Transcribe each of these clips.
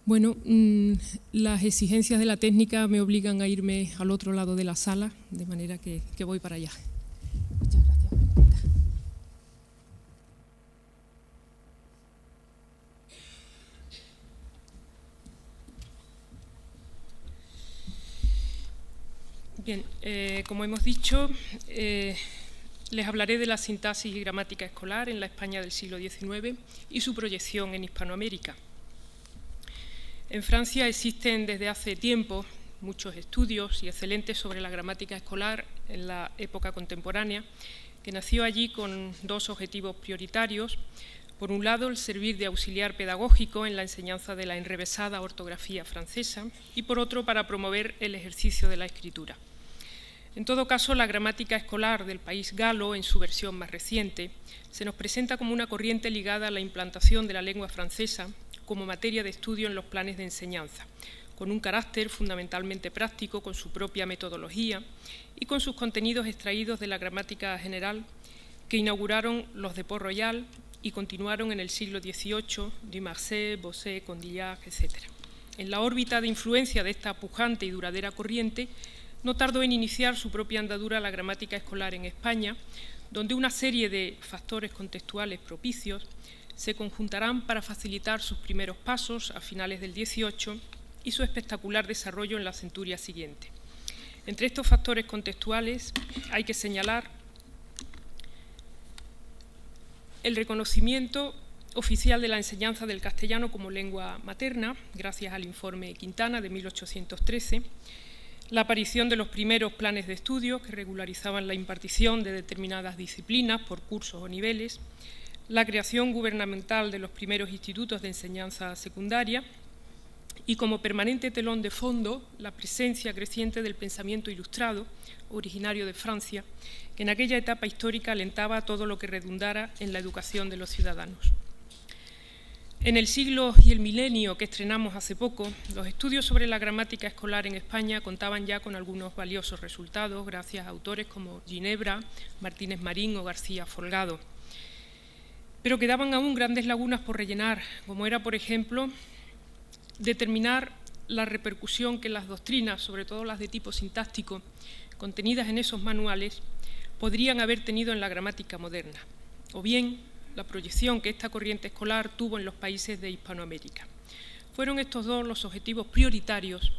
Bueno, las exigencias de la técnica me obligan a irme al otro lado de la sala, de manera que voy para allá. Muchas gracias. Bien, como hemos dicho, les hablaré de la sintaxis y gramática escolar en la España del siglo XIX y su proyección en Hispanoamérica. En Francia existen desde hace tiempo muchos estudios y excelentes sobre la gramática escolar en la época contemporánea, que nació allí con dos objetivos prioritarios. Por un lado, el servir de auxiliar pedagógico en la enseñanza de la enrevesada ortografía francesa y por otro, para promover el ejercicio de la escritura. En todo caso, la gramática escolar del país galo, en su versión más reciente, se nos presenta como una corriente ligada a la implantación de la lengua francesa como materia de estudio en los planes de enseñanza, con un carácter fundamentalmente práctico, con su propia metodología y con sus contenidos extraídos de la gramática general que inauguraron los de Port-Royal y continuaron en el siglo XVIII, Dumarsais, Bossuet, Condillac, etc. En la órbita de influencia de esta pujante y duradera corriente, no tardó en iniciar su propia andadura la gramática escolar en España, donde una serie de factores contextuales propicios se conjuntarán para facilitar sus primeros pasos a finales del XVIII y su espectacular desarrollo en la centuria siguiente. Entre estos factores contextuales hay que señalar el reconocimiento oficial de la enseñanza del castellano como lengua materna, gracias al informe Quintana de 1813, la aparición de los primeros planes de estudio que regularizaban la impartición de determinadas disciplinas por cursos o niveles, la creación gubernamental de los primeros institutos de enseñanza secundaria y, como permanente telón de fondo, la presencia creciente del pensamiento ilustrado, originario de Francia, que en aquella etapa histórica alentaba todo lo que redundara en la educación de los ciudadanos. En el siglo y el milenio que estrenamos hace poco, los estudios sobre la gramática escolar en España contaban ya con algunos valiosos resultados, gracias a autores como Ginebra, Martínez Marín o García Folgado. Pero quedaban aún grandes lagunas por rellenar, como era, por ejemplo, determinar la repercusión que las doctrinas, sobre todo las de tipo sintáctico, contenidas en esos manuales, podrían haber tenido en la gramática moderna, o bien la proyección que esta corriente escolar tuvo en los países de Hispanoamérica. Fueron estos dos los objetivos prioritarios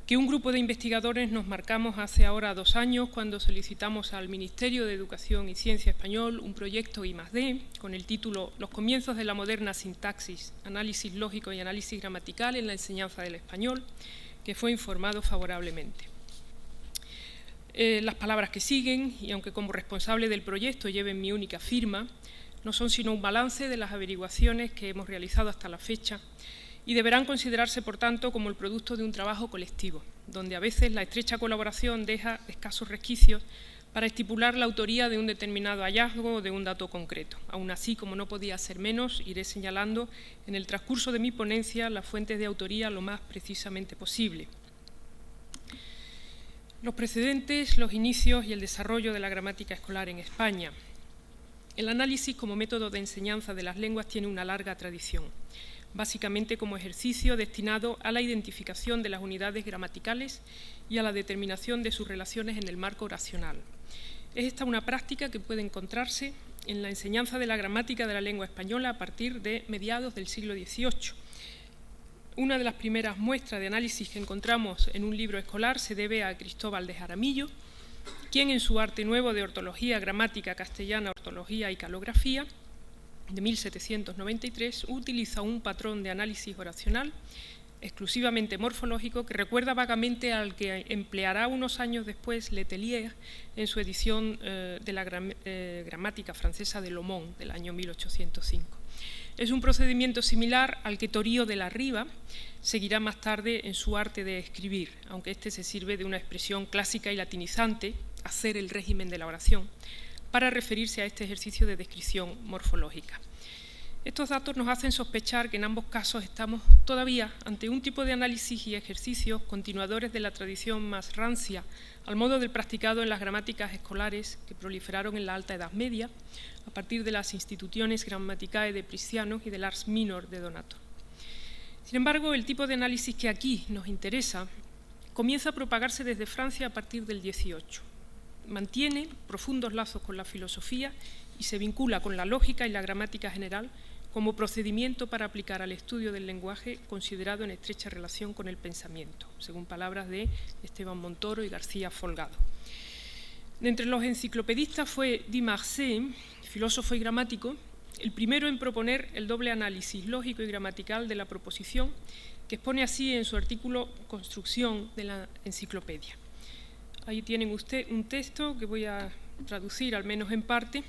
que un grupo de investigadores nos marcamos hace ahora 2 años cuando solicitamos al Ministerio de Educación y Ciencia español un proyecto I+D con el título Los comienzos de la moderna sintaxis, análisis lógico y análisis gramatical en la enseñanza del español, que fue informado favorablemente. Las palabras que siguen, y aunque como responsable del proyecto lleven mi única firma, no son sino un balance de las averiguaciones que hemos realizado hasta la fecha y deberán considerarse, por tanto, como el producto de un trabajo colectivo, donde a veces la estrecha colaboración deja escasos resquicios para estipular la autoría de un determinado hallazgo o de un dato concreto. Aún así, como no podía ser menos, iré señalando en el transcurso de mi ponencia las fuentes de autoría lo más precisamente posible. Los precedentes, los inicios y el desarrollo de la gramática escolar en España. El análisis como método de enseñanza de las lenguas tiene una larga tradición, básicamente como ejercicio destinado a la identificación de las unidades gramaticales y a la determinación de sus relaciones en el marco oracional. Es esta una práctica que puede encontrarse en la enseñanza de la gramática de la lengua española a partir de mediados del siglo XVIII. Una de las primeras muestras de análisis que encontramos en un libro escolar se debe a Cristóbal de Jaramillo, quien en su Arte Nuevo de Ortología, Gramática Castellana, Ortología y Calografía, de 1793, utiliza un patrón de análisis oracional exclusivamente morfológico que recuerda vagamente al que empleará unos años después Letellier en su edición de la gramática francesa de Lomont del año 1805. Es un procedimiento similar al que Torío de la Riva seguirá más tarde en su Arte de Escribir, aunque este se sirve de una expresión clásica y latinizante, hacer el régimen de la oración, para referirse a este ejercicio de descripción morfológica. Estos datos nos hacen sospechar que en ambos casos estamos todavía ante un tipo de análisis y ejercicios continuadores de la tradición más rancia, al modo del practicado en las gramáticas escolares que proliferaron en la Alta Edad Media, a partir de las Institutiones Grammaticae de Prisciano y del Ars Minor de Donato. Sin embargo, el tipo de análisis que aquí nos interesa comienza a propagarse desde Francia a partir del 18. Mantiene profundos lazos con la filosofía y se vincula con la lógica y la gramática general como procedimiento para aplicar al estudio del lenguaje considerado en estrecha relación con el pensamiento, según palabras de Esteban Montoro y García Folgado. De entre los enciclopedistas fue Di Marzay, filósofo y gramático, el primero en proponer el doble análisis lógico y gramatical de la proposición, que expone así en su artículo Construcción de la enciclopedia. Ahí tienen ustedes un texto que voy a traducir, al menos en parte.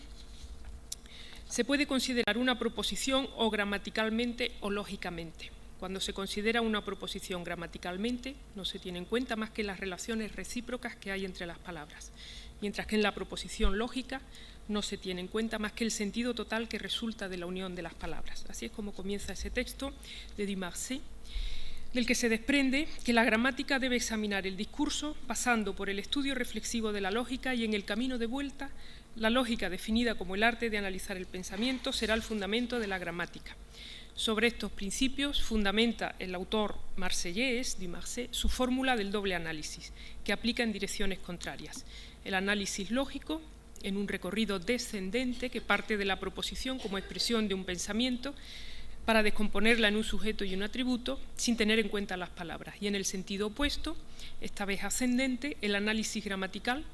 Se puede considerar una proposición o gramaticalmente o lógicamente. Cuando se considera una proposición gramaticalmente, no se tiene en cuenta más que las relaciones recíprocas que hay entre las palabras, mientras que en la proposición lógica no se tiene en cuenta más que el sentido total que resulta de la unión de las palabras. Así es como comienza ese texto de Di Marzay, del que se desprende que la gramática debe examinar el discurso pasando por el estudio reflexivo de la lógica y en el camino de vuelta, la lógica, definida como el arte de analizar el pensamiento, será el fundamento de la gramática. Sobre estos principios fundamenta el autor marsellés, Di Marzay, su fórmula del doble análisis, que aplica en direcciones contrarias. El análisis lógico, en un recorrido descendente que parte de la proposición como expresión de un pensamiento, para descomponerla en un sujeto y un atributo sin tener en cuenta las palabras. Y en el sentido opuesto, esta vez ascendente, el análisis gramatical,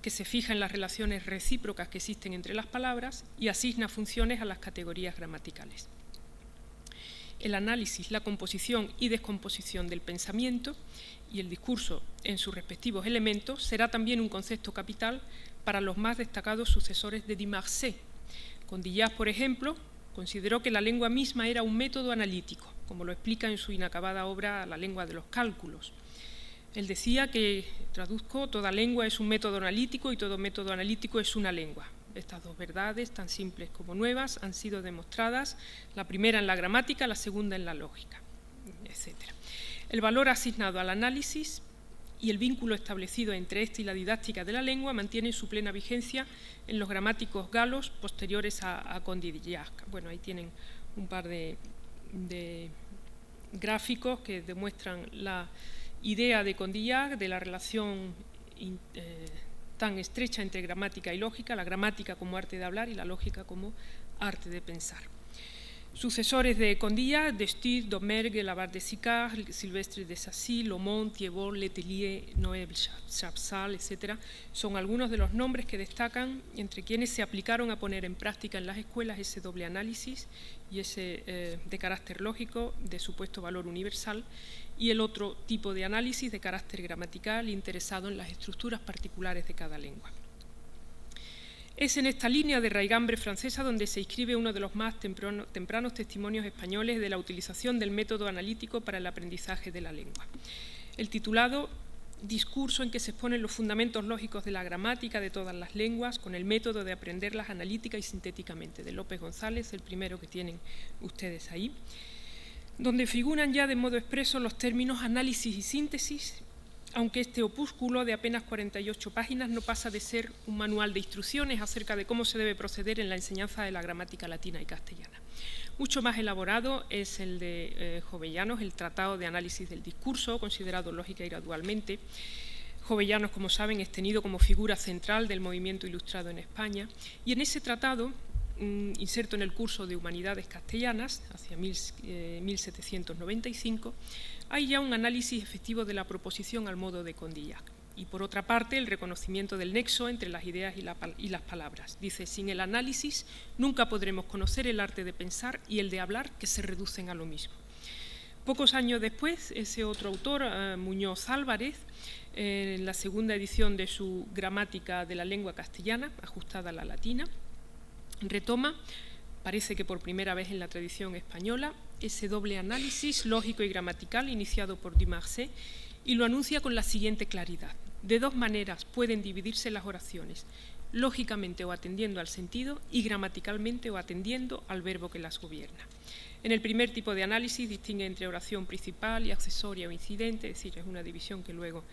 que se fija en las relaciones recíprocas que existen entre las palabras y asigna funciones a las categorías gramaticales. El análisis, la composición y descomposición del pensamiento y el discurso en sus respectivos elementos será también un concepto capital para los más destacados sucesores de Di Marzay. Condillac, por ejemplo, consideró que la lengua misma era un método analítico, como lo explica en su inacabada obra La lengua de los cálculos. Él decía que, traduzco, toda lengua es un método analítico y todo método analítico es una lengua. Estas dos verdades, tan simples como nuevas, han sido demostradas, la primera en la gramática, la segunda en la lógica, etc. El valor asignado al análisis y el vínculo establecido entre este y la didáctica de la lengua mantienen su plena vigencia en los gramáticos galos posteriores a Condillac. Bueno, ahí tienen un par de gráficos que demuestran la idea de Condillac de la relación tan estrecha entre gramática y lógica, la gramática como arte de hablar y la lógica como arte de pensar. Sucesores de Condillac, Destid, Domergue, Labarre de Sicard, Silvestre de Sacy, Lomont, Thiébaut, Letellier, Noël, Chapsal, etc., son algunos de los nombres que destacan entre quienes se aplicaron a poner en práctica en las escuelas ese doble análisis y ese de carácter lógico de supuesto valor universal y el otro tipo de análisis de carácter gramatical interesado en las estructuras particulares de cada lengua. Es en esta línea de raigambre francesa donde se inscribe uno de los más tempranos testimonios españoles de la utilización del método analítico para el aprendizaje de la lengua. El titulado Discurso en que se exponen los fundamentos lógicos de la gramática de todas las lenguas con el método de aprenderlas analítica y sintéticamente, de López González, el primero que tienen ustedes ahí, donde figuran ya de modo expreso los términos análisis y síntesis, aunque este opúsculo de apenas 48 páginas no pasa de ser un manual de instrucciones acerca de cómo se debe proceder en la enseñanza de la gramática latina y castellana. Mucho más elaborado es el de Jovellanos, el Tratado de Análisis del Discurso, considerado lógica y gradualmente. Jovellanos, como saben, es tenido como figura central del movimiento ilustrado en España, y en ese tratado, inserto en el curso de Humanidades Castellanas, hacia 1795, hay ya un análisis efectivo de la proposición al modo de Condillac. Y por otra parte, el reconocimiento del nexo entre las ideas y las palabras. Dice, sin el análisis nunca podremos conocer el arte de pensar y el de hablar, que se reducen a lo mismo. Pocos años después, ese otro autor, Muñoz Álvarez, en la segunda edición de su Gramática de la lengua castellana, ajustada a la latina, retoma, parece que por primera vez en la tradición española, ese doble análisis lógico y gramatical iniciado por Di Marzay y lo anuncia con la siguiente claridad. De dos maneras pueden dividirse las oraciones, lógicamente o atendiendo al sentido y gramaticalmente o atendiendo al verbo que las gobierna. En el primer tipo de análisis distingue entre oración principal y accesoria o incidente, es decir, es una división que luego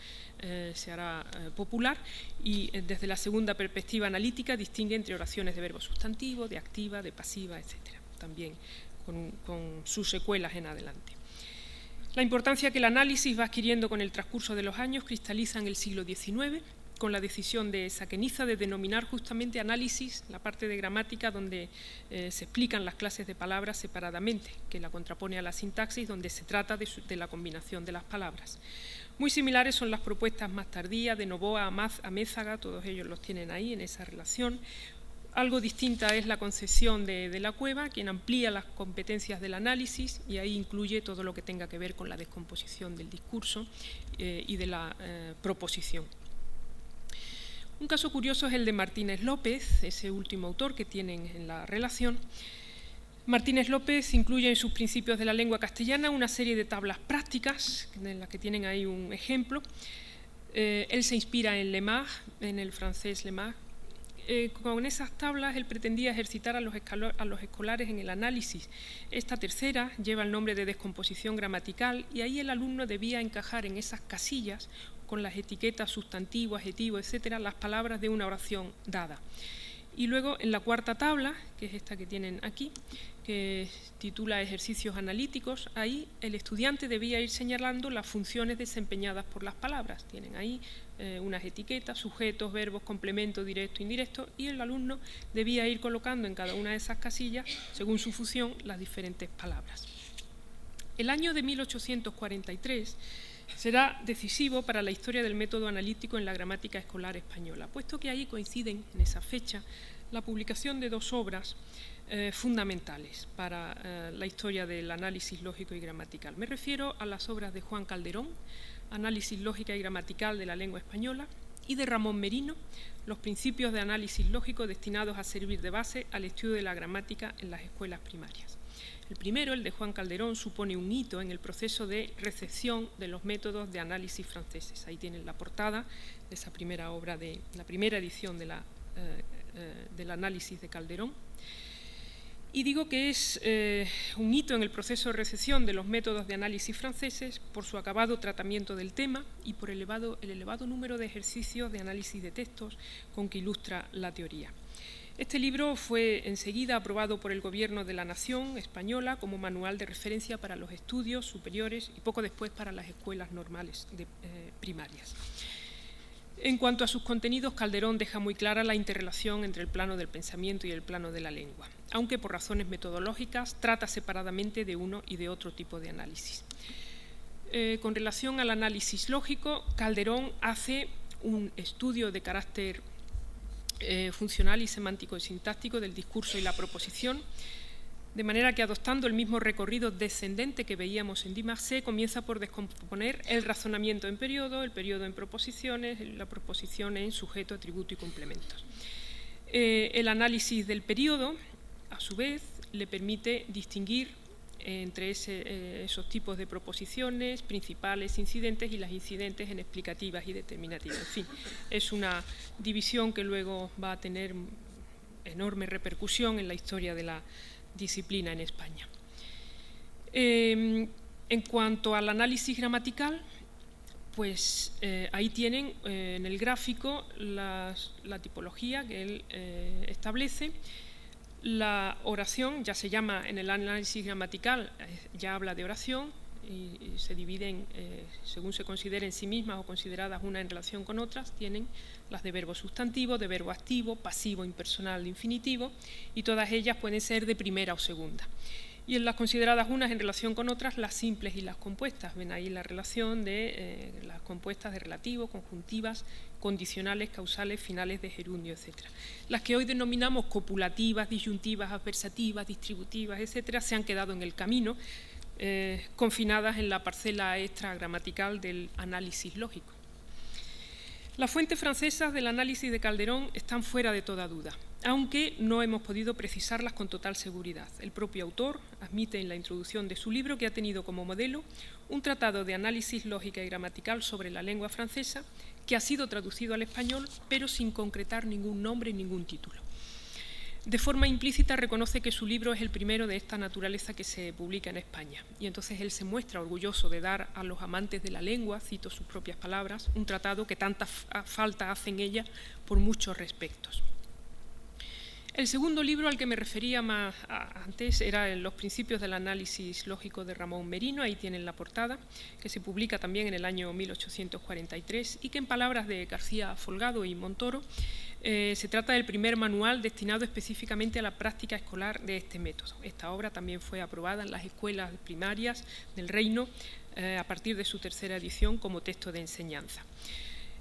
se hará popular, y desde la segunda perspectiva analítica distingue entre oraciones de verbo sustantivo, de activa, de pasiva, etc., también con sus secuelas en adelante. La importancia que el análisis va adquiriendo con el transcurso de los años cristaliza en el siglo XIX, con la decisión de Saqueniza de denominar justamente análisis la parte de gramática donde se explican las clases de palabras separadamente, que la contrapone a la sintaxis, donde se trata de la combinación de las palabras. Muy similares son las propuestas más tardías de Novoa, Amézaga, todos ellos los tienen ahí en esa relación. Algo distinta es la concepción de la Cueva, quien amplía las competencias del análisis y ahí incluye todo lo que tenga que ver con la descomposición del discurso y de la proposición. Un caso curioso es el de Martínez López, ese último autor que tienen en la relación. Martínez López incluye en sus principios de la lengua castellana una serie de tablas prácticas, en las que tienen ahí un ejemplo. Él se inspira en Lemaitre, en el francés Lemaitre. Con esas tablas él pretendía ejercitar a los escolares en el análisis. Esta tercera lleva el nombre de descomposición gramatical y ahí el alumno debía encajar en esas casillas con las etiquetas sustantivo, adjetivo, etcétera, las palabras de una oración dada. Y luego en la cuarta tabla, que es esta que tienen aquí, que titula Ejercicios analíticos, ahí el estudiante debía ir señalando las funciones desempeñadas por las palabras. Tienen ahí unas etiquetas, sujetos, verbos, complemento, directo, indirecto, y el alumno debía ir colocando en cada una de esas casillas, según su función, las diferentes palabras. El año de 1843 será decisivo para la historia del método analítico en la gramática escolar española, puesto que ahí coinciden, en esa fecha, la publicación de dos obras fundamentales para la historia del análisis lógico y gramatical. Me refiero a las obras de Juan Calderón, Análisis lógica y gramatical de la lengua española, y de Ramón Merino, Los principios de análisis lógico destinados a servir de base al estudio de la gramática en las escuelas primarias. El primero, el de Juan Calderón, supone un hito en el proceso de recepción de los métodos de análisis franceses. Ahí tienen la portada de esa primera obra, de la primera edición del análisis de Calderón. Y digo que es un hito en el proceso de recepción de los métodos de análisis franceses por su acabado tratamiento del tema y por el elevado número de ejercicios de análisis de textos con que ilustra la teoría. Este libro fue enseguida aprobado por el Gobierno de la Nación española como manual de referencia para los estudios superiores y poco después para las escuelas normales primarias. En cuanto a sus contenidos, Calderón deja muy clara la interrelación entre el plano del pensamiento y el plano de la lengua, aunque por razones metodológicas trata separadamente de uno y de otro tipo de análisis. Con relación al análisis lógico, Calderón hace un estudio de carácter funcional y semántico y sintáctico del discurso y la proposición, de manera que adoptando el mismo recorrido descendente que veíamos en Dimarse, comienza por descomponer el razonamiento en periodo, el periodo en proposiciones, la proposición en sujeto, atributo y complementos. El análisis del periodo, a su vez, le permite distinguir entre esos tipos de proposiciones, principales, incidentes y las incidentes en explicativas y determinativas. En fin, es una división que luego va a tener enorme repercusión en la historia de la disciplina en España. En cuanto al análisis gramatical, pues ahí tienen en el gráfico la tipología que él establece. La oración ya se llama, en el análisis gramatical, ya habla de oración y se dividen, según se consideren en sí mismas o consideradas una en relación con otras, tienen las de verbo sustantivo, de verbo activo, pasivo, impersonal, infinitivo, y todas ellas pueden ser de primera o segunda. Y en las consideradas unas en relación con otras, las simples y las compuestas. Ven ahí la relación de las compuestas de relativo, conjuntivas, condicionales, causales, finales de gerundio, etc. Las que hoy denominamos copulativas, disyuntivas, adversativas, distributivas, etc., se han quedado en el camino, confinadas en la parcela extragramatical del análisis lógico. Las fuentes francesas del análisis de Calderón están fuera de toda duda, aunque no hemos podido precisarlas con total seguridad. El propio autor admite en la introducción de su libro que ha tenido como modelo un tratado de análisis lógica y gramatical sobre la lengua francesa que ha sido traducido al español, pero sin concretar ningún nombre y ningún título. De forma implícita reconoce que su libro es el primero de esta naturaleza que se publica en España, y entonces él se muestra orgulloso de dar a los amantes de la lengua, cito sus propias palabras, un tratado que tanta falta hace en ella por muchos respectos. El segundo libro al que me refería más antes era Los principios del análisis lógico de Ramón Merino, ahí tienen la portada, que se publica también en el año 1843 y que en palabras de García Folgado y Montoro se trata del primer manual destinado específicamente a la práctica escolar de este método. Esta obra también fue aprobada en las escuelas primarias del Reino a partir de su tercera edición como texto de enseñanza.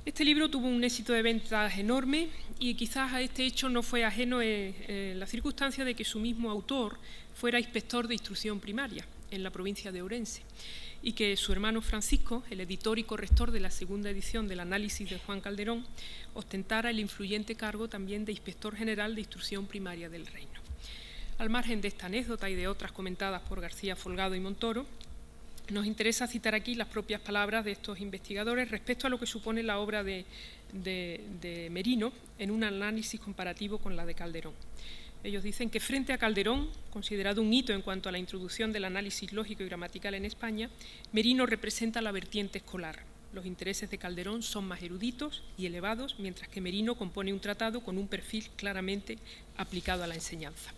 Este libro tuvo un éxito de ventas enorme y quizás a este hecho no fue ajeno la circunstancia de que su mismo autor fuera inspector de instrucción primaria en la provincia de Ourense y que su hermano Francisco, el editor y corrector de la segunda edición del análisis de Juan Calderón, ostentara el influyente cargo también de inspector general de instrucción primaria del Reino. Al margen de esta anécdota y de otras comentadas por García Folgado y Montoro, nos interesa citar aquí las propias palabras de estos investigadores respecto a lo que supone la obra de Merino en un análisis comparativo con la de Calderón. Ellos dicen que frente a Calderón, considerado un hito en cuanto a la introducción del análisis lógico y gramatical en España, Merino representa la vertiente escolar. Los intereses de Calderón son más eruditos y elevados, mientras que Merino compone un tratado con un perfil claramente aplicado a la enseñanza.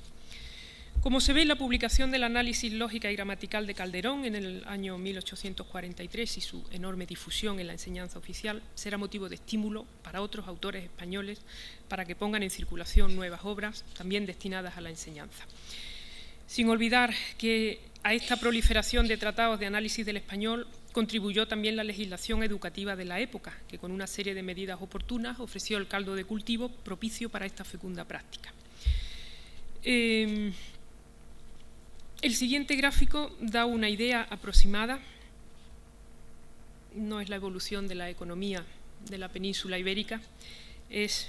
Como se ve en la publicación del análisis lógica y gramatical de Calderón en el año 1843 y su enorme difusión en la enseñanza oficial, será motivo de estímulo para otros autores españoles para que pongan en circulación nuevas obras, también destinadas a la enseñanza. Sin olvidar que a esta proliferación de tratados de análisis del español contribuyó también la legislación educativa de la época, que con una serie de medidas oportunas ofreció el caldo de cultivo propicio para esta fecunda práctica. El siguiente gráfico da una idea aproximada, no es la evolución de la economía de la península ibérica, es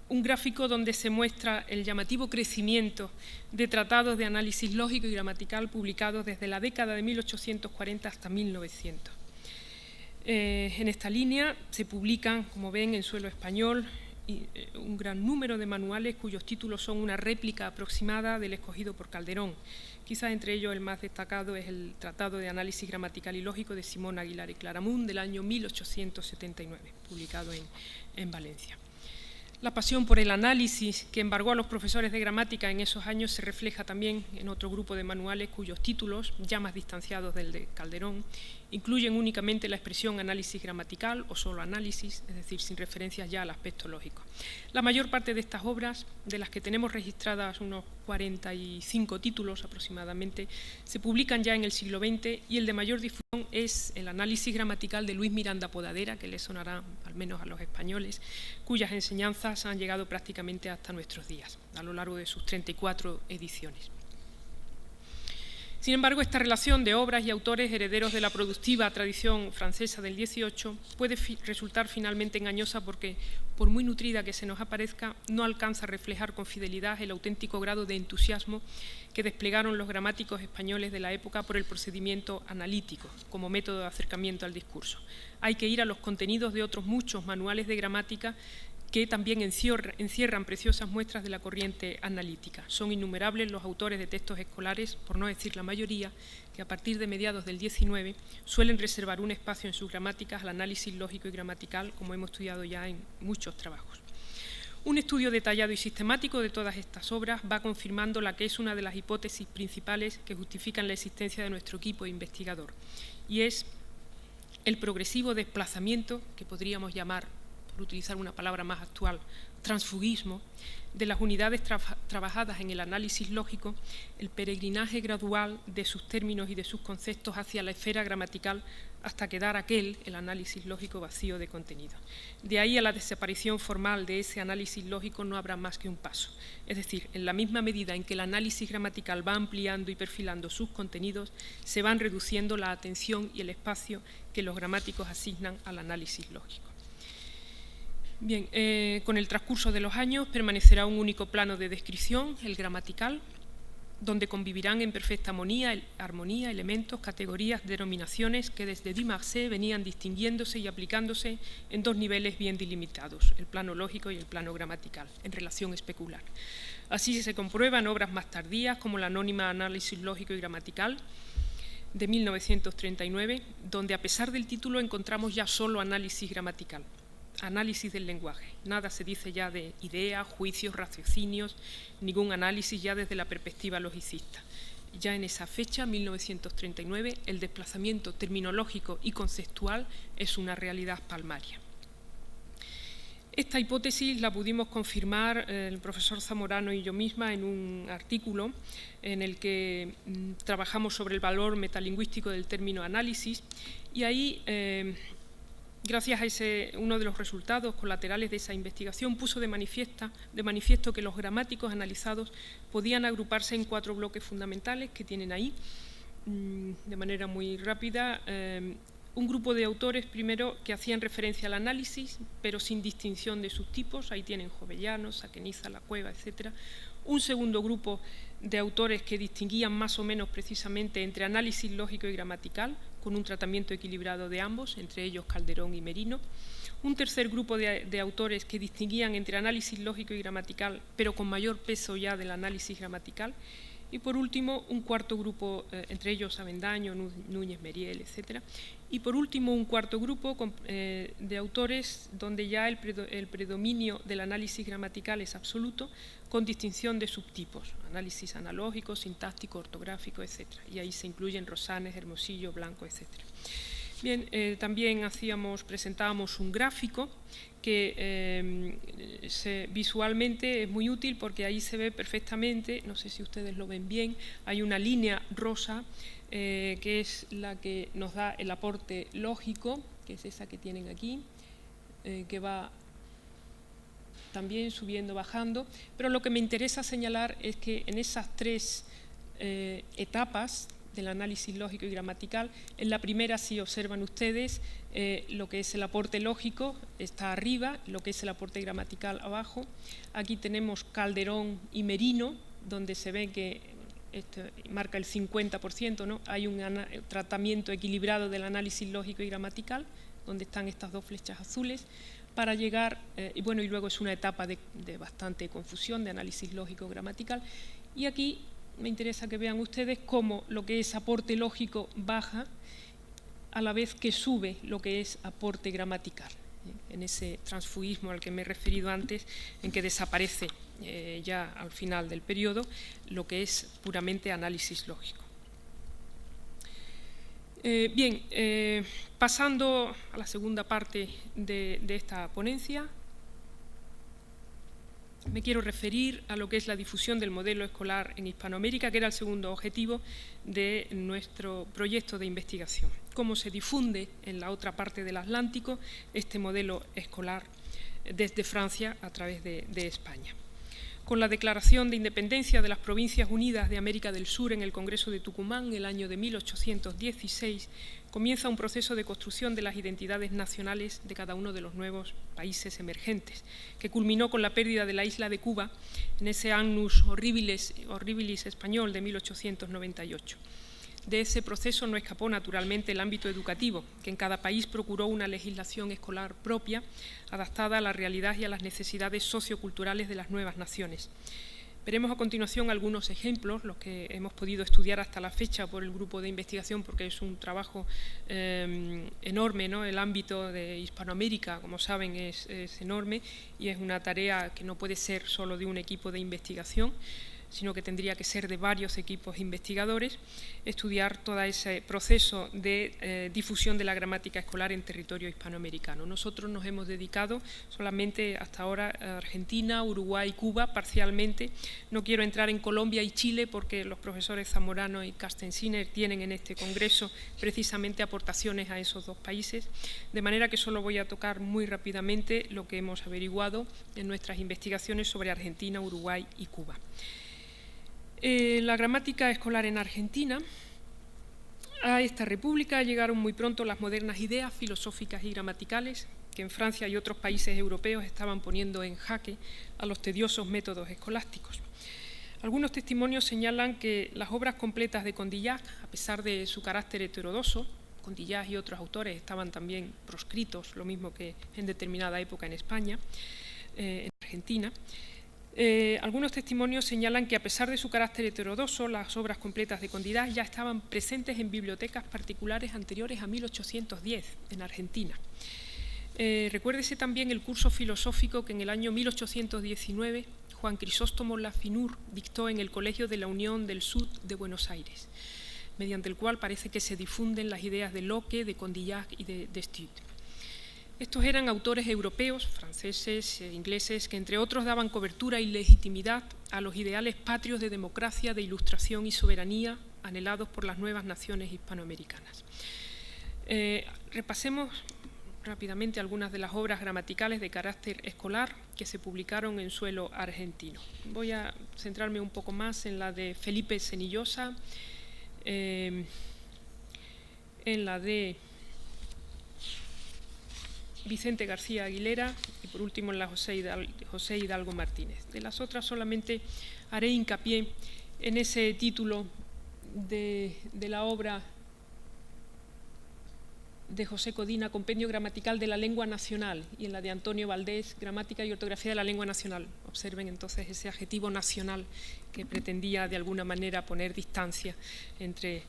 un gráfico donde se muestra el llamativo crecimiento de tratados de análisis lógico y gramatical publicados desde la década de 1840 hasta 1900. En esta línea se publican, como ven, en suelo español, un gran número de manuales cuyos títulos son una réplica aproximada del escogido por Calderón. Quizás entre ellos el más destacado es el Tratado de Análisis Gramatical y Lógico de Simón Aguilar y Claramunt del año 1879, publicado en Valencia. La pasión por el análisis que embargó a los profesores de gramática en esos años se refleja también en otro grupo de manuales cuyos títulos, ya más distanciados del de Calderón, incluyen únicamente la expresión análisis gramatical o solo análisis, es decir, sin referencias ya al aspecto lógico. La mayor parte de estas obras, de las que tenemos registradas unos 45 títulos aproximadamente, se publican ya en el siglo XX y el de mayor difusión es el análisis gramatical de Luis Miranda Podadera, que les sonará al menos a los españoles, cuyas enseñanzas han llegado prácticamente hasta nuestros días, a lo largo de sus 34 ediciones. Sin embargo, esta relación de obras y autores herederos de la productiva tradición francesa del XVIII puede resultar finalmente engañosa porque, por muy nutrida que se nos aparezca, no alcanza a reflejar con fidelidad el auténtico grado de entusiasmo que desplegaron los gramáticos españoles de la época por el procedimiento analítico como método de acercamiento al discurso. Hay que ir a los contenidos de otros muchos manuales de gramática que también encierran preciosas muestras de la corriente analítica. Son innumerables los autores de textos escolares, por no decir la mayoría, que a partir de mediados del XIX suelen reservar un espacio en sus gramáticas al análisis lógico y gramatical, como hemos estudiado ya en muchos trabajos. Un estudio detallado y sistemático de todas estas obras va confirmando la que es una de las hipótesis principales que justifican la existencia de nuestro equipo investigador, y es el progresivo desplazamiento, que podríamos llamar, por utilizar una palabra más actual, transfugismo, de las unidades trabajadas en el análisis lógico, el peregrinaje gradual de sus términos y de sus conceptos hacia la esfera gramatical hasta quedar aquel, el análisis lógico, vacío de contenido. De ahí a la desaparición formal de ese análisis lógico no habrá más que un paso. Es decir, en la misma medida en que el análisis gramatical va ampliando y perfilando sus contenidos, se van reduciendo la atención y el espacio que los gramáticos asignan al análisis lógico. Bien, con el transcurso de los años permanecerá un único plano de descripción, el gramatical, donde convivirán en perfecta armonía elementos, categorías, denominaciones que desde Dumarsais venían distinguiéndose y aplicándose en dos niveles bien delimitados, el plano lógico y el plano gramatical, en relación especular. Así se comprueba en obras más tardías, como la anónima Análisis lógico y gramatical, de 1939, donde a pesar del título encontramos ya solo análisis gramatical. análisis del lenguaje. Nada se dice ya de ideas, juicios, raciocinios, ningún análisis ya desde la perspectiva logicista. Ya en esa fecha, 1939, el desplazamiento terminológico y conceptual es una realidad palmaria. Esta hipótesis la pudimos confirmar el profesor Zamorano y yo misma en un artículo en el que trabajamos sobre el valor metalingüístico del término análisis, y ahí, gracias a uno de los resultados colaterales de esa investigación, puso de manifiesto que los gramáticos analizados podían agruparse en 4 bloques fundamentales que tienen ahí, de manera muy rápida. Un grupo de autores, primero, que hacían referencia al análisis, pero sin distinción de sus tipos. Ahí tienen Jovellanos, Saqueniza, La Cueva, etc. Un segundo grupo de autores que distinguían más o menos precisamente entre análisis lógico y gramatical, con un tratamiento equilibrado de ambos, entre ellos Calderón y Merino. Un tercer grupo de autores que distinguían entre análisis lógico y gramatical, pero con mayor peso ya del análisis gramatical. Y por último, un cuarto grupo, entre ellos Avendaño, Núñez Meriel, etc. Y por último, un cuarto grupo de autores donde ya el predominio del análisis gramatical es absoluto, con distinción de subtipos, análisis analógico, sintáctico, ortográfico, etc. Y ahí se incluyen Rosanes, Hermosillo, Blanco, etc. Bien, también presentábamos un gráfico que visualmente es muy útil porque ahí se ve perfectamente, no sé si ustedes lo ven bien, hay una línea rosa que es la que nos da el aporte lógico, que es esa que tienen aquí, que va también subiendo, bajando, pero lo que me interesa señalar es que en esas 3 etapas del análisis lógico y gramatical, en la primera, si observan ustedes, lo que es el aporte lógico está arriba, lo que es el aporte gramatical abajo. Aquí tenemos Calderón y Merino, donde se ve que marca el 50%, ¿no? Hay un tratamiento equilibrado del análisis lógico y gramatical, donde están estas 2 flechas azules, para llegar, y luego es una etapa de bastante confusión, de análisis lógico gramatical, y aquí me interesa que vean ustedes cómo lo que es aporte lógico baja a la vez que sube lo que es aporte gramatical, en ese transfugismo al que me he referido antes, en que desaparece ya al final del periodo lo que es puramente análisis lógico. Bien, pasando a la segunda parte de esta ponencia, me quiero referir a lo que es la difusión del modelo escolar en Hispanoamérica, que era el segundo objetivo de nuestro proyecto de investigación. Cómo se difunde en la otra parte del Atlántico este modelo escolar desde Francia a través de España. Con la Declaración de Independencia de las Provincias Unidas de América del Sur en el Congreso de Tucumán, en el año de 1816, comienza un proceso de construcción de las identidades nacionales de cada uno de los nuevos países emergentes, que culminó con la pérdida de la isla de Cuba en ese annus horribilis español de 1898. De ese proceso no escapó naturalmente el ámbito educativo, que en cada país procuró una legislación escolar propia, adaptada a la realidad y a las necesidades socioculturales de las nuevas naciones. Veremos a continuación algunos ejemplos, los que hemos podido estudiar hasta la fecha por el grupo de investigación, porque es un trabajo enorme, ¿no? El ámbito de Hispanoamérica, como saben, es enorme y es una tarea que no puede ser solo de un equipo de investigación, sino que tendría que ser de varios equipos investigadores, estudiar todo ese proceso de difusión de la gramática escolar en territorio hispanoamericano. Nosotros nos hemos dedicado solamente hasta ahora a Argentina, Uruguay, Cuba, parcialmente. No quiero entrar en Colombia y Chile porque los profesores Zamorano y Castensiner tienen en este congreso precisamente aportaciones a esos 2 países, de manera que solo voy a tocar muy rápidamente lo que hemos averiguado en nuestras investigaciones sobre Argentina, Uruguay y Cuba. La gramática escolar en Argentina. A esta república llegaron muy pronto las modernas ideas filosóficas y gramaticales que en Francia y otros países europeos estaban poniendo en jaque a los tediosos métodos escolásticos. Algunos testimonios señalan que las obras completas de Condillac, a pesar de su carácter heterodoxo, Condillac y otros autores estaban también proscritos, lo mismo que en determinada época en España, en Argentina. Algunos testimonios señalan que a pesar de su carácter heterodoxo, las obras completas de Condillac ya estaban presentes en bibliotecas particulares anteriores a 1810 en Argentina. Recuérdese también el curso filosófico que en el año 1819 Juan Crisóstomo Lafinur dictó en el Colegio de la Unión del Sud de Buenos Aires, mediante el cual parece que se difunden las ideas de Locke, de Condillac y de Stute. Estos eran autores europeos, franceses, ingleses, que entre otros daban cobertura y legitimidad a los ideales patrios de democracia, de ilustración y soberanía anhelados por las nuevas naciones hispanoamericanas. Repasemos rápidamente algunas de las obras gramaticales de carácter escolar que se publicaron en suelo argentino. Voy a centrarme un poco más en la de Felipe Senillosa, en la de Vicente García Aguilera y por último en la José Hidalgo Martínez. De las otras solamente haré hincapié en ese título de la obra de José Codina, Compendio Gramatical de la Lengua Nacional, y en la de Antonio Valdés, Gramática y Ortografía de la Lengua Nacional. Observen entonces ese adjetivo nacional que pretendía de alguna manera poner distancia entre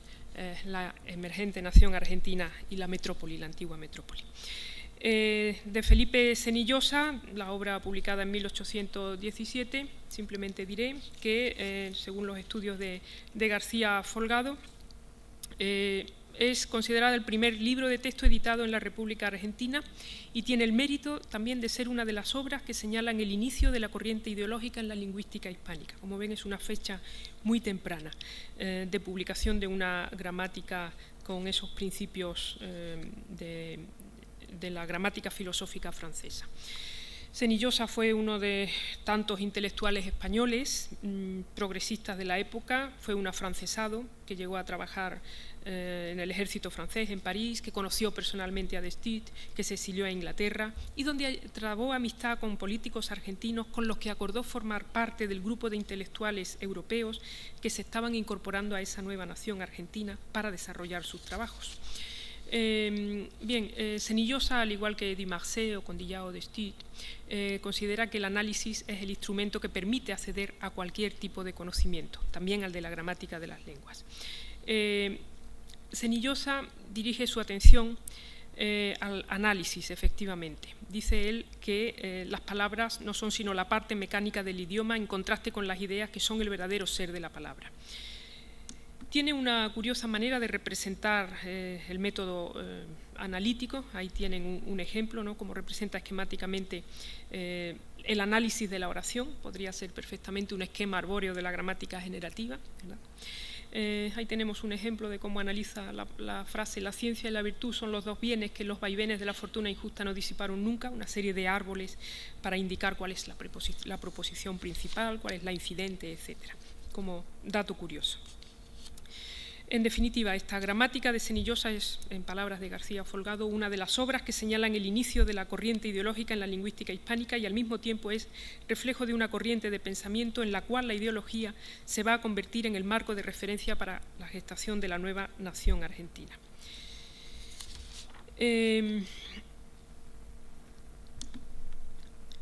la emergente nación argentina y la metrópoli, la antigua metrópoli. De Felipe Senillosa, la obra publicada en 1817, simplemente diré que, según los estudios de García Folgado, es considerada el primer libro de texto editado en la República Argentina y tiene el mérito también de ser una de las obras que señalan el inicio de la corriente ideológica en la lingüística hispánica. Como ven, es una fecha muy temprana de publicación de una gramática con esos principios de la gramática filosófica francesa. Senillosa fue uno de tantos intelectuales españoles progresistas de la época, fue un afrancesado que llegó a trabajar en el ejército francés en París, que conoció personalmente a Destutt, que se exilió a Inglaterra y donde trabó amistad con políticos argentinos con los que acordó formar parte del grupo de intelectuales europeos que se estaban incorporando a esa nueva nación argentina para desarrollar sus trabajos. Senillosa, al igual que Dumarsais o Condillac o Destutt, considera que el análisis es el instrumento que permite acceder a cualquier tipo de conocimiento, también al de la gramática de las lenguas. Senillosa dirige su atención al análisis, efectivamente. Dice él que las palabras no son sino la parte mecánica del idioma en contraste con las ideas que son el verdadero ser de la palabra. Tiene una curiosa manera de representar el método analítico. Ahí tienen un ejemplo, ¿no?, cómo representa esquemáticamente el análisis de la oración. Podría ser perfectamente un esquema arbóreo de la gramática generativa, ¿verdad? Ahí tenemos un ejemplo de cómo analiza la frase: la ciencia y la virtud son los dos bienes que los vaivenes de la fortuna injusta no disiparon nunca. Una serie de árboles para indicar cuál es la proposición principal, cuál es la incidente, etcétera, como dato curioso. En definitiva, esta gramática de Senillosa es, en palabras de García Folgado, una de las obras que señalan el inicio de la corriente ideológica en la lingüística hispánica y al mismo tiempo es reflejo de una corriente de pensamiento en la cual la ideología se va a convertir en el marco de referencia para la gestación de la nueva nación argentina.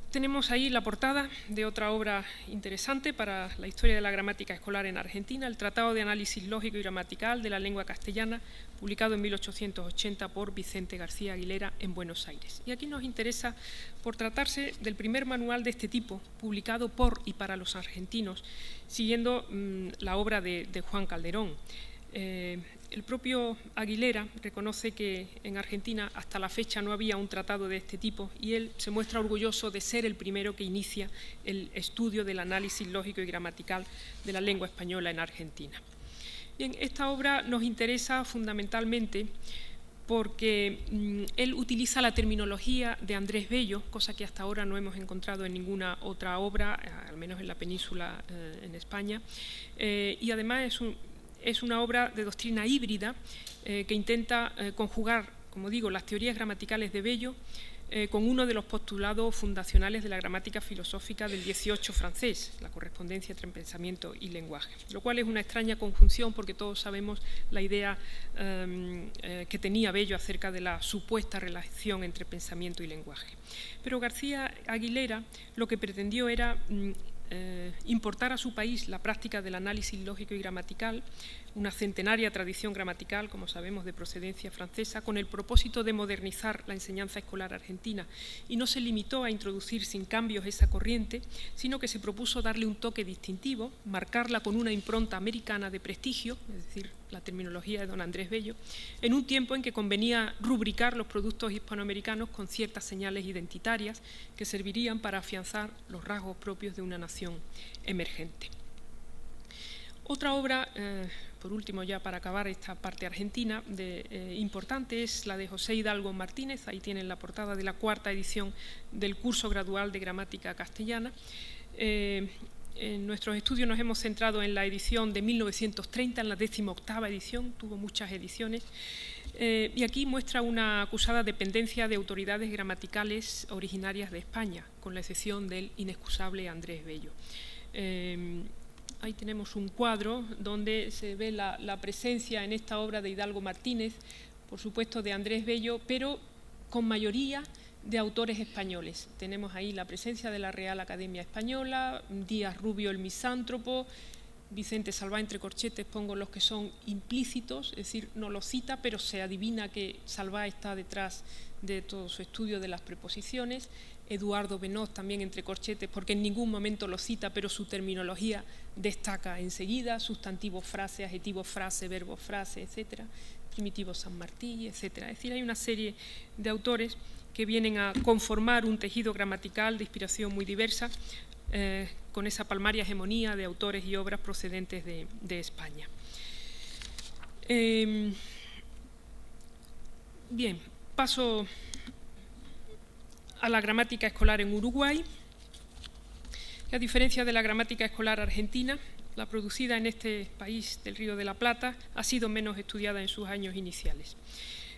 Tenemos ahí la portada de otra obra interesante para la historia de la gramática escolar en Argentina, el Tratado de Análisis Lógico y Gramatical de la Lengua Castellana, publicado en 1880 por Vicente García Aguilera en Buenos Aires. Y aquí nos interesa por tratarse del primer manual de este tipo, publicado por y para los argentinos, siguiendo la obra de Juan Calderón. El propio Aguilera reconoce que en Argentina hasta la fecha no había un tratado de este tipo y él se muestra orgulloso de ser el primero que inicia el estudio del análisis lógico y gramatical de la lengua española en Argentina. Bien, esta obra nos interesa fundamentalmente porque él utiliza la terminología de Andrés Bello, cosa que hasta ahora no hemos encontrado en ninguna otra obra, al menos en la península en España, y además es una obra de doctrina híbrida que intenta conjugar, como digo, las teorías gramaticales de Bello con uno de los postulados fundacionales de la gramática filosófica del 18 francés, la correspondencia entre pensamiento y lenguaje, lo cual es una extraña conjunción porque todos sabemos la idea que tenía Bello acerca de la supuesta relación entre pensamiento y lenguaje. Pero García Aguilera lo que pretendió era importar a su país la práctica del análisis lógico y gramatical, una centenaria tradición gramatical, como sabemos, de procedencia francesa, con el propósito de modernizar la enseñanza escolar argentina. Y no se limitó a introducir sin cambios esa corriente, sino que se propuso darle un toque distintivo, marcarla con una impronta americana de prestigio, es decir, la terminología de don Andrés Bello, en un tiempo en que convenía rubricar los productos hispanoamericanos con ciertas señales identitarias que servirían para afianzar los rasgos propios de una nación emergente. Otra obra, por último ya para acabar esta parte argentina, importante es la de José Hidalgo Martínez. Ahí tienen la portada de la 4ª edición del curso gradual de gramática castellana. En nuestros estudios nos hemos centrado en la edición de 1930, en la 18ª edición, tuvo muchas ediciones, y aquí muestra una acusada dependencia de autoridades gramaticales originarias de España, con la excepción del inexcusable Andrés Bello. Ahí tenemos un cuadro donde se ve la presencia en esta obra de Hidalgo Martínez, por supuesto de Andrés Bello, pero con mayoría de autores españoles. Tenemos ahí la presencia de la Real Academia Española, Díaz Rubio el misántropo, Vicente Salvá, entre corchetes pongo los que son implícitos, es decir, no lo cita, pero se adivina que Salvá está detrás de todo su estudio de las preposiciones. Eduardo Benot también entre corchetes, porque en ningún momento lo cita, pero su terminología destaca enseguida, sustantivos frase, adjetivos frase, verbos frase, etcétera, Primitivo San Martí, etcétera. Es decir, hay una serie de autores que vienen a conformar un tejido gramatical de inspiración muy diversa, con esa palmaria hegemonía de autores y obras procedentes de España. Bien, paso a la gramática escolar en Uruguay. A diferencia de la gramática escolar argentina, la producida en este país del Río de la Plata ha sido menos estudiada en sus años iniciales.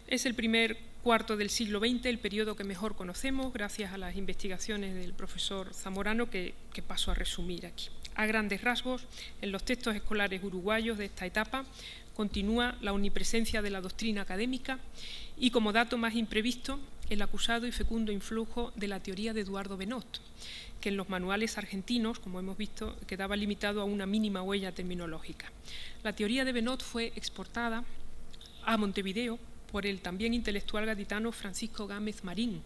Es el primer cuarto del siglo XX, el periodo que mejor conocemos, gracias a las investigaciones del profesor Zamorano, que paso a resumir aquí. A grandes rasgos, en los textos escolares uruguayos de esta etapa continúa la omnipresencia de la doctrina académica y, como dato más imprevisto, el acusado y fecundo influjo de la teoría de Eduardo Benot, que en los manuales argentinos, como hemos visto, quedaba limitado a una mínima huella terminológica. La teoría de Benot fue exportada a Montevideo por el también intelectual gaditano Francisco Gámez Marín,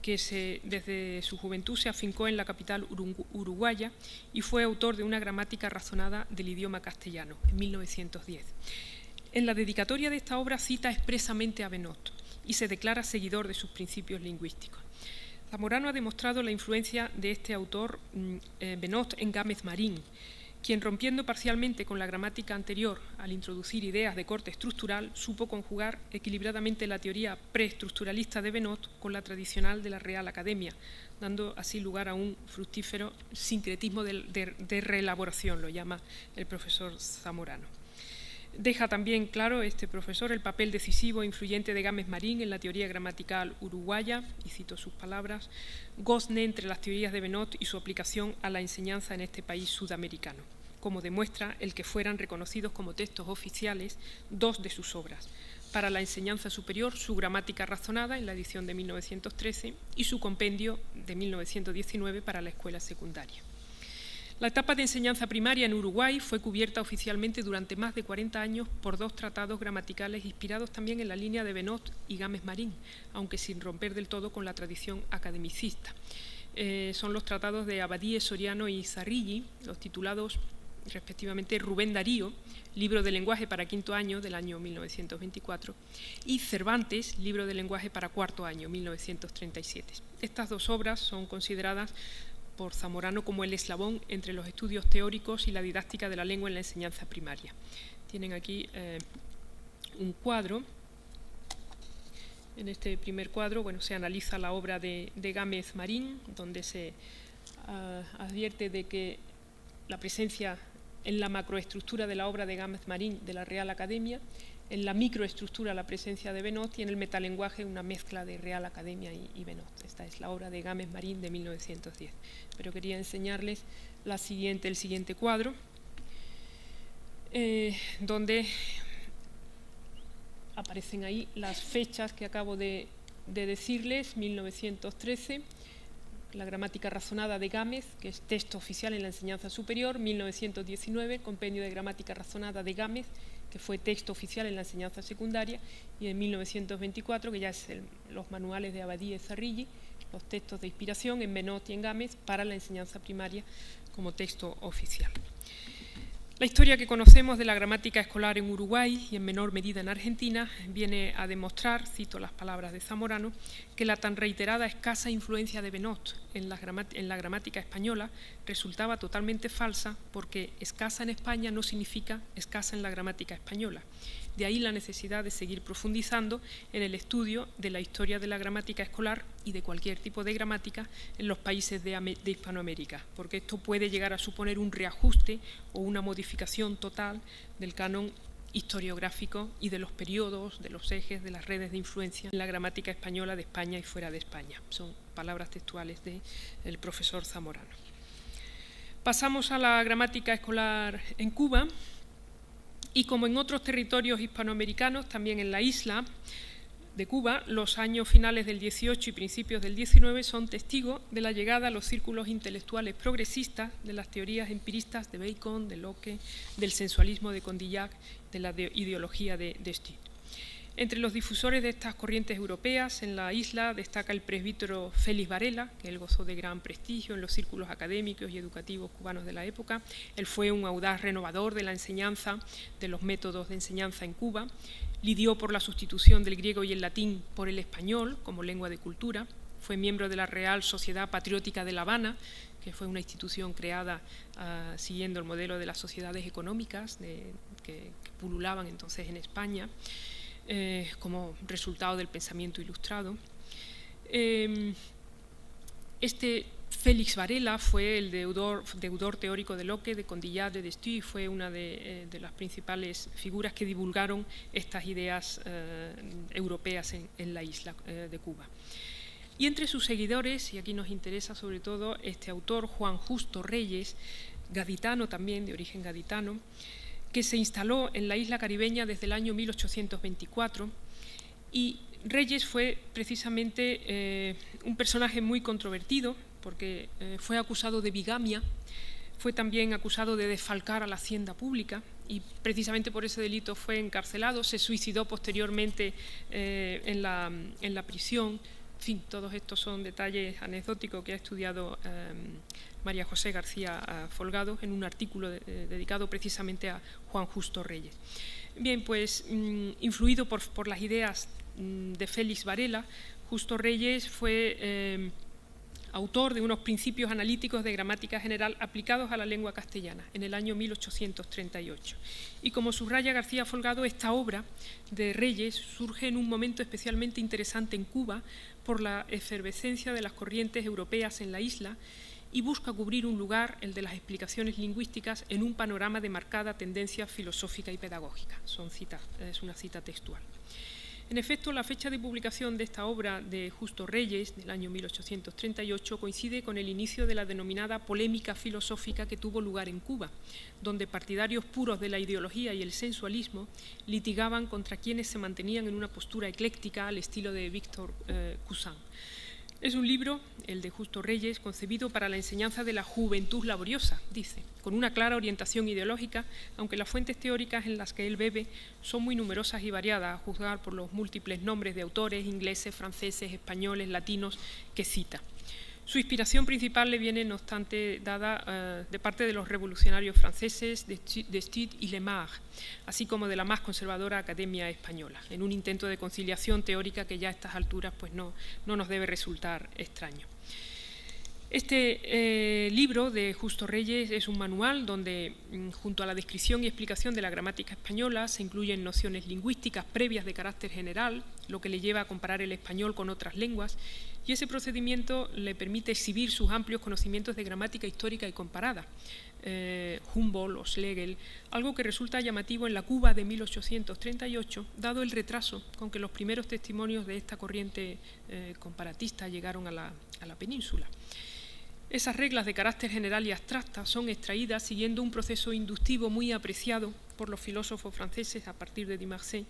que desde su juventud se afincó en la capital uruguaya y fue autor de una gramática razonada del idioma castellano, en 1910. En la dedicatoria de esta obra cita expresamente a Benot y se declara seguidor de sus principios lingüísticos. Zamorano ha demostrado la influencia de este autor, Benot, en Gámez Marín, quien, rompiendo parcialmente con la gramática anterior al introducir ideas de corte estructural, supo conjugar equilibradamente la teoría preestructuralista de Benot con la tradicional de la Real Academia, dando así lugar a un fructífero sincretismo de reelaboración, lo llama el profesor Zamorano. Deja también claro este profesor el papel decisivo e influyente de Gámez Marín en la teoría gramatical uruguaya, y cito sus palabras, gozne entre las teorías de Benot y su aplicación a la enseñanza en este país sudamericano, como demuestra el que fueran reconocidos como textos oficiales dos de sus obras, para la enseñanza superior, su gramática razonada en la edición de 1913 y su compendio de 1919 para la escuela secundaria. La etapa de enseñanza primaria en Uruguay fue cubierta oficialmente durante más de 40 años por dos tratados gramaticales inspirados también en la línea de Benot y Gámez Marín, aunque sin romper del todo con la tradición academicista. Son los tratados de Abadíe, Soriano y Zarrilli, los titulados respectivamente Rubén Darío, libro de lenguaje para quinto año del año 1924, y Cervantes, libro de lenguaje para cuarto año, 1937. Estas dos obras son consideradas por Zamorano como el eslabón entre los estudios teóricos y la didáctica de la lengua en la enseñanza primaria. Tienen aquí un cuadro. En este primer cuadro, se analiza la obra de Gámez Marín, donde se advierte de que la presencia en la macroestructura de la obra de Gámez Marín de la Real Academia, en la microestructura la presencia de Benot y en el metalenguaje una mezcla de Real Academia y Benot. Esta es la obra de Gámez Marín de 1910. Pero quería enseñarles el siguiente cuadro, donde aparecen ahí las fechas que acabo de decirles, 1913, la gramática razonada de Gámez, que es texto oficial en la enseñanza superior, 1919, compendio de gramática razonada de Gámez, que fue texto oficial en la enseñanza secundaria, y en 1924, que ya es los manuales de Abadía y Zarrilli, los textos de inspiración en Menot y en Gámez para la enseñanza primaria como texto oficial. La historia que conocemos de la gramática escolar en Uruguay y en menor medida en Argentina viene a demostrar, cito las palabras de Zamorano, que la tan reiterada escasa influencia de Menot en la gramática española resultaba totalmente falsa, porque escasa en España no significa escasa en la gramática española. De ahí la necesidad de seguir profundizando en el estudio de la historia de la gramática escolar y de cualquier tipo de gramática en los países de Hispanoamérica, porque esto puede llegar a suponer un reajuste o una modificación total del canon historiográfico y de los periodos, de los ejes, de las redes de influencia en la gramática española de España y fuera de España. Son palabras textuales del profesor Zamorano. Pasamos a la gramática escolar en Cuba. Y como en otros territorios hispanoamericanos, también en la isla de Cuba, los años finales del 18 y principios del 19 son testigos de la llegada a los círculos intelectuales progresistas de las teorías empiristas de Bacon, de Locke, del sensualismo de Condillac, de la ideología de Stuart. Entre los difusores de estas corrientes europeas en la isla destaca el presbítero Félix Varela, que él gozó de gran prestigio en los círculos académicos y educativos cubanos de la época. Él fue un audaz renovador de la enseñanza, de los métodos de enseñanza en Cuba. Lidió por la sustitución del griego y el latín por el español como lengua de cultura. Fue miembro de la Real Sociedad Patriótica de La Habana, que fue una institución creada siguiendo el modelo de las sociedades económicas que pululaban entonces en España. Como resultado del pensamiento ilustrado. Este Félix Varela fue el deudor teórico de Locke, de Condillac, de Stuart, y fue una de las principales figuras que divulgaron estas ideas europeas en la isla de Cuba. Y entre sus seguidores, y aquí nos interesa sobre todo este autor, Juan Justo Reyes, gaditano también, de origen gaditano, que se instaló en la isla caribeña desde el año 1824, y Reyes fue precisamente un personaje muy controvertido porque fue acusado de bigamia, fue también acusado de desfalcar a la hacienda pública y precisamente por ese delito fue encarcelado, se suicidó posteriormente en la prisión. En fin, todos estos son detalles anecdóticos que ha estudiado María José García Folgado en un artículo dedicado precisamente a Juan Justo Reyes. Bien, pues influido por las ideas de Félix Varela, Justo Reyes fue autor de unos principios analíticos de gramática general aplicados a la lengua castellana en el año 1838. Y como subraya García Folgado, esta obra de Reyes surge en un momento especialmente interesante en Cuba por la efervescencia de las corrientes europeas en la isla y busca cubrir un lugar, el de las explicaciones lingüísticas, en un panorama de marcada tendencia filosófica y pedagógica. Es una cita textual. En efecto, la fecha de publicación de esta obra de Justo Reyes, del año 1838, coincide con el inicio de la denominada polémica filosófica que tuvo lugar en Cuba, donde partidarios puros de la ideología y el sensualismo litigaban contra quienes se mantenían en una postura ecléctica al estilo de Victor Cousin. Es un libro, el de Justo Reyes, concebido para la enseñanza de la juventud laboriosa, dice, con una clara orientación ideológica, aunque las fuentes teóricas en las que él bebe son muy numerosas y variadas, a juzgar por los múltiples nombres de autores ingleses, franceses, españoles, latinos que cita. Su inspiración principal le viene, no obstante, dada de parte de los revolucionarios franceses, de Stuart y Lemaitre, así como de la más conservadora Academia Española, en un intento de conciliación teórica que ya a estas alturas pues no nos debe resultar extraño. Este libro de Justo Reyes es un manual donde, junto a la descripción y explicación de la gramática española, se incluyen nociones lingüísticas previas de carácter general, lo que le lleva a comparar el español con otras lenguas, y ese procedimiento le permite exhibir sus amplios conocimientos de gramática histórica y comparada, Humboldt o Schlegel, algo que resulta llamativo en la Cuba de 1838, dado el retraso con que los primeros testimonios de esta corriente comparatista llegaron a la península. Esas reglas de carácter general y abstracta son extraídas siguiendo un proceso inductivo muy apreciado por los filósofos franceses a partir de Dimarset,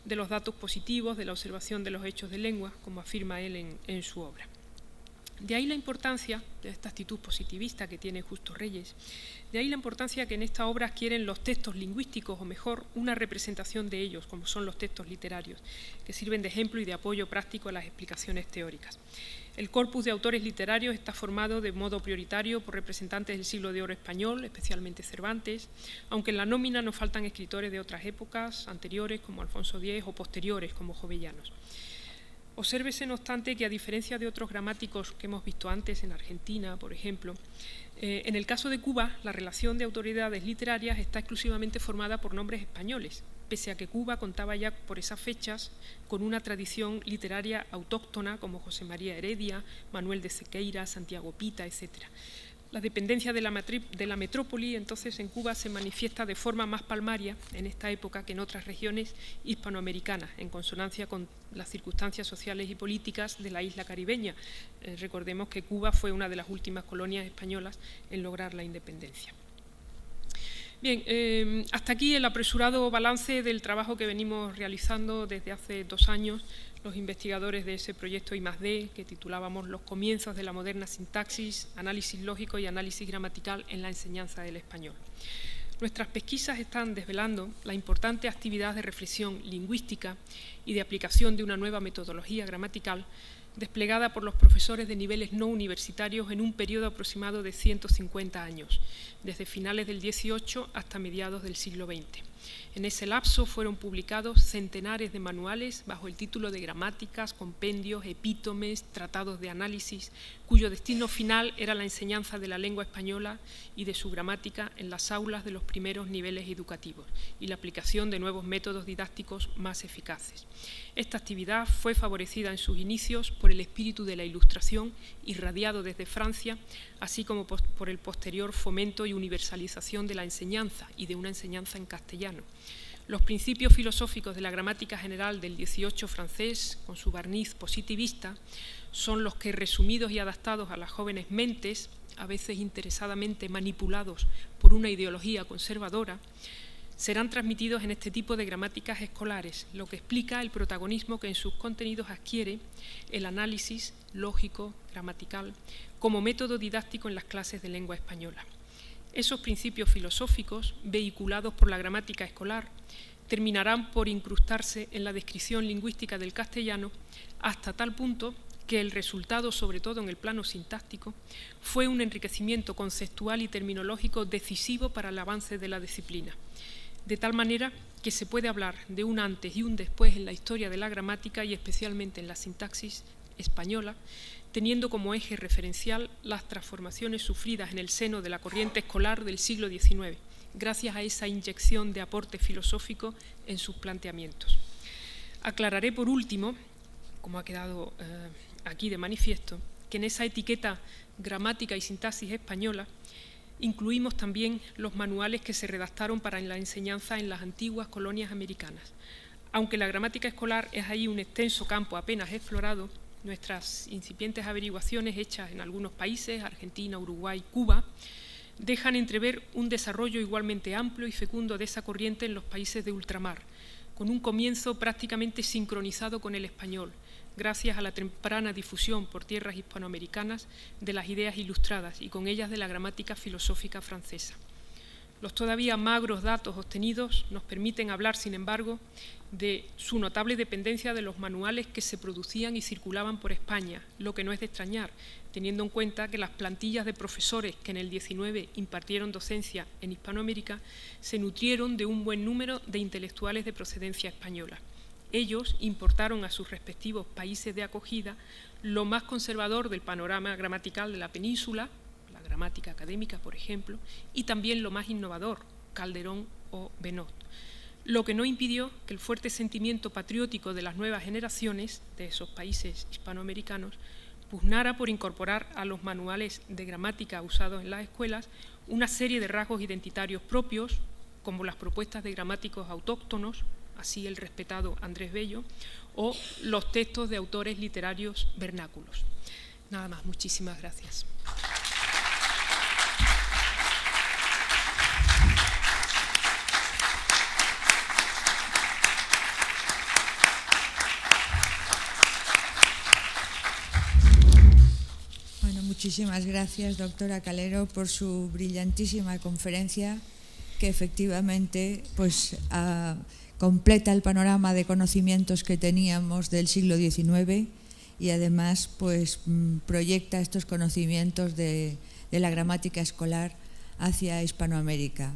de los datos positivos, de la observación de los hechos de lengua, como afirma él en su obra. De ahí la importancia de esta actitud positivista que tiene Justo Reyes, de ahí la importancia que en esta obra adquieren los textos lingüísticos, o mejor, una representación de ellos, como son los textos literarios, que sirven de ejemplo y de apoyo práctico a las explicaciones teóricas. El corpus de autores literarios está formado de modo prioritario por representantes del siglo de oro español, especialmente Cervantes, aunque en la nómina no faltan escritores de otras épocas anteriores, como Alfonso X, o posteriores, como Jovellanos. Obsérvese, no obstante, que a diferencia de otros gramáticos que hemos visto antes, en Argentina, por ejemplo, en el caso de Cuba, la relación de autoridades literarias está exclusivamente formada por nombres españoles, pese a que Cuba contaba ya por esas fechas con una tradición literaria autóctona como José María Heredia, Manuel de Sequeira, Santiago Pita, etc. La dependencia de la metrópoli, entonces, en Cuba se manifiesta de forma más palmaria en esta época que en otras regiones hispanoamericanas, en consonancia con las circunstancias sociales y políticas de la isla caribeña. Recordemos que Cuba fue una de las últimas colonias españolas en lograr la independencia. Bien, hasta aquí el apresurado balance del trabajo que venimos realizando desde hace 2 años los investigadores de ese proyecto I+D, que titulábamos Los comienzos de la moderna sintaxis, análisis lógico y análisis gramatical en la enseñanza del español. Nuestras pesquisas están desvelando la importante actividad de reflexión lingüística y de aplicación de una nueva metodología gramatical desplegada por los profesores de niveles no universitarios en un periodo aproximado de 150 años, desde finales del XVIII hasta mediados del siglo XX. En ese lapso fueron publicados centenares de manuales bajo el título de gramáticas, compendios, epítomes, tratados de análisis, cuyo destino final era la enseñanza de la lengua española y de su gramática en las aulas de los primeros niveles educativos y la aplicación de nuevos métodos didácticos más eficaces. Esta actividad fue favorecida en sus inicios por el espíritu de la Ilustración irradiado desde Francia, así como por el posterior fomento y universalización de la enseñanza y de una enseñanza en castellano. Los principios filosóficos de la gramática general del XVIII francés, con su barniz positivista, son los que, resumidos y adaptados a las jóvenes mentes, a veces interesadamente manipulados por una ideología conservadora, serán transmitidos en este tipo de gramáticas escolares, lo que explica el protagonismo que en sus contenidos adquiere el análisis lógico, gramatical, como método didáctico en las clases de lengua española. Esos principios filosóficos, vehiculados por la gramática escolar, terminarán por incrustarse en la descripción lingüística del castellano hasta tal punto que el resultado, sobre todo en el plano sintáctico, fue un enriquecimiento conceptual y terminológico decisivo para el avance de la disciplina. De tal manera que se puede hablar de un antes y un después en la historia de la gramática y especialmente en la sintaxis española, teniendo como eje referencial las transformaciones sufridas en el seno de la corriente escolar del siglo XIX, gracias a esa inyección de aporte filosófico en sus planteamientos. Aclararé por último, como ha quedado aquí de manifiesto, que en esa etiqueta gramática y sintaxis española incluimos también los manuales que se redactaron para la enseñanza en las antiguas colonias americanas. Aunque la gramática escolar es ahí un extenso campo apenas explorado, nuestras incipientes averiguaciones hechas en algunos países, Argentina, Uruguay, Cuba, dejan entrever un desarrollo igualmente amplio y fecundo de esa corriente en los países de ultramar, con un comienzo prácticamente sincronizado con el español, gracias a la temprana difusión por tierras hispanoamericanas de las ideas ilustradas y con ellas de la gramática filosófica francesa. Los todavía magros datos obtenidos nos permiten hablar, sin embargo, de su notable dependencia de los manuales que se producían y circulaban por España, lo que no es de extrañar, teniendo en cuenta que las plantillas de profesores que en el XIX impartieron docencia en Hispanoamérica se nutrieron de un buen número de intelectuales de procedencia española. Ellos importaron a sus respectivos países de acogida lo más conservador del panorama gramatical de la península, la gramática académica, por ejemplo, y también lo más innovador, Calderón o Benot, lo que no impidió que el fuerte sentimiento patriótico de las nuevas generaciones de esos países hispanoamericanos pugnara por incorporar a los manuales de gramática usados en las escuelas una serie de rasgos identitarios propios, como las propuestas de gramáticos autóctonos, así el respetado Andrés Bello, o los textos de autores literarios vernáculos. Nada más, muchísimas gracias. Muchísimas gracias, doctora Calero, por su brillantísima conferencia, que efectivamente pues, completa el panorama de conocimientos que teníamos del siglo XIX y además pues, proyecta estos conocimientos de la gramática escolar hacia Hispanoamérica.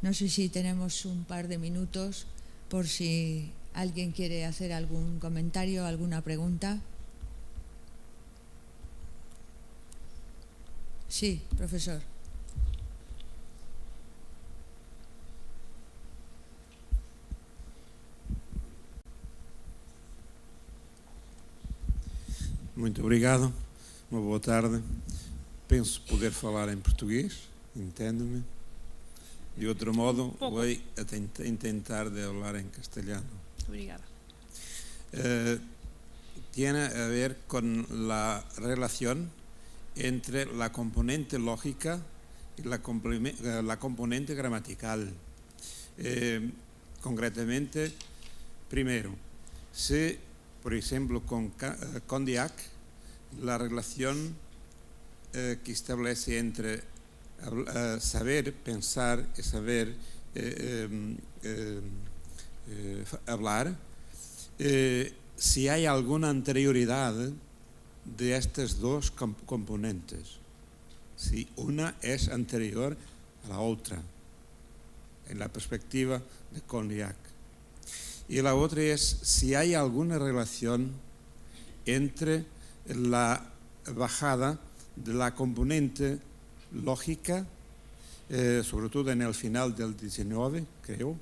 No sé si tenemos un par de minutos por si alguien quiere hacer algún comentario, alguna pregunta. Sí, profesor. Muito obrigado, uma boa tarde. Penso poder falar em português, entende-me? De outro modo, voy a intentar de hablar en castellano. Obrigada. Tiene a ver con la relación entre la componente lógica y la componente gramatical. Concretamente, primero, si, por ejemplo, con Condillac, la relación que establece entre saber pensar y saber hablar, si hay alguna anterioridad de estas dos componentes, si una es anterior a la otra, en la perspectiva de Condillac. Y la otra es si hay alguna relación entre la bajada de la componente lógica, sobre todo en el final del 19, creo,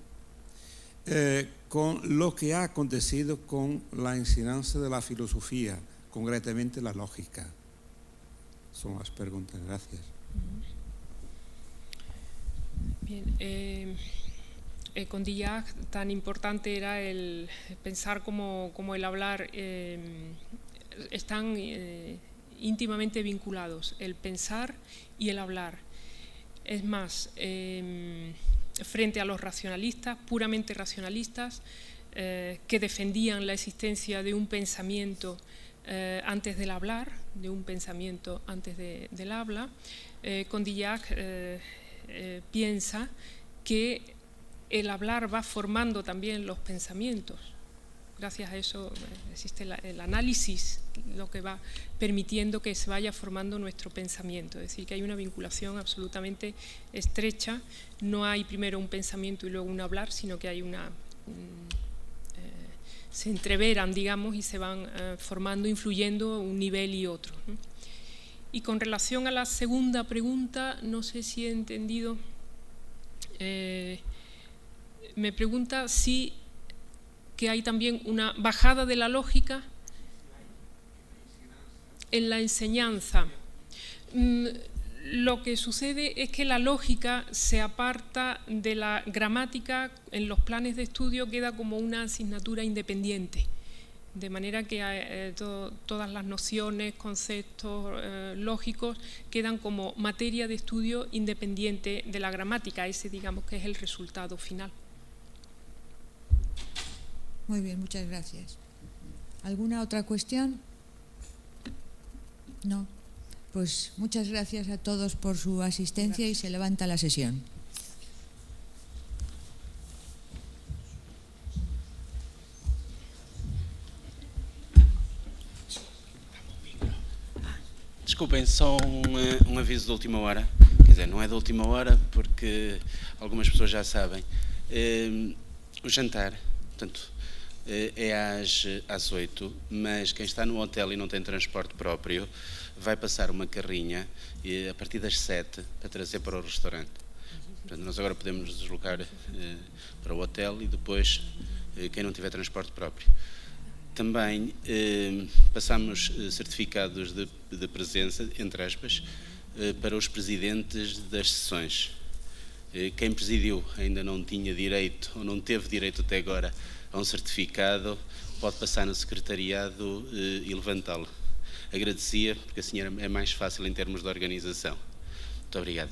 con lo que ha acontecido con la enseñanza de la filosofía, concretamente la lógica. Son las preguntas. Gracias. Bien, Condillac, tan importante era el pensar como el hablar, están íntimamente vinculados, el pensar y el hablar. Es más, frente a los racionalistas, puramente racionalistas, que defendían la existencia de un pensamiento antes del hablar, de un pensamiento antes del habla, Condillac piensa que el hablar va formando también los pensamientos. Gracias a eso existe el análisis, lo que va permitiendo que se vaya formando nuestro pensamiento. Es decir, que hay una vinculación absolutamente estrecha. No hay primero un pensamiento y luego un hablar, sino que hay se entreveran, digamos, y se van formando, influyendo un nivel y otro, ¿no? Y con relación a la segunda pregunta, no sé si he entendido, me pregunta si que hay también una bajada de la lógica en la enseñanza. Lo que sucede es que la lógica se aparta de la gramática, en los planes de estudio queda como una asignatura independiente, de manera que todas las nociones, conceptos lógicos quedan como materia de estudio independiente de la gramática. Ese, digamos, que es el resultado final. Muy bien, muchas gracias. ¿Alguna otra cuestión? No. Pues muchas gracias a todos por su asistencia y se levanta la sesión. Desculpem, só um aviso de última hora. Quer dizer, não é de última hora porque algumas pessoas já sabem. O jantar, portanto, é às 8, mas quem está no hotel e não tem transporte próprio vai passar uma carrinha a partir das 7 para trazer para o restaurante. Portanto, nós agora podemos nos deslocar para o hotel e depois quem não tiver transporte próprio. Também passamos certificados de presença, entre aspas, para os presidentes das sessões. Quem presidiu ainda não tinha direito, ou não teve direito até agora, a um certificado, pode passar no secretariado e levantá-lo. Agradecia, porque assim é mais fácil em termos de organização. Muito obrigado.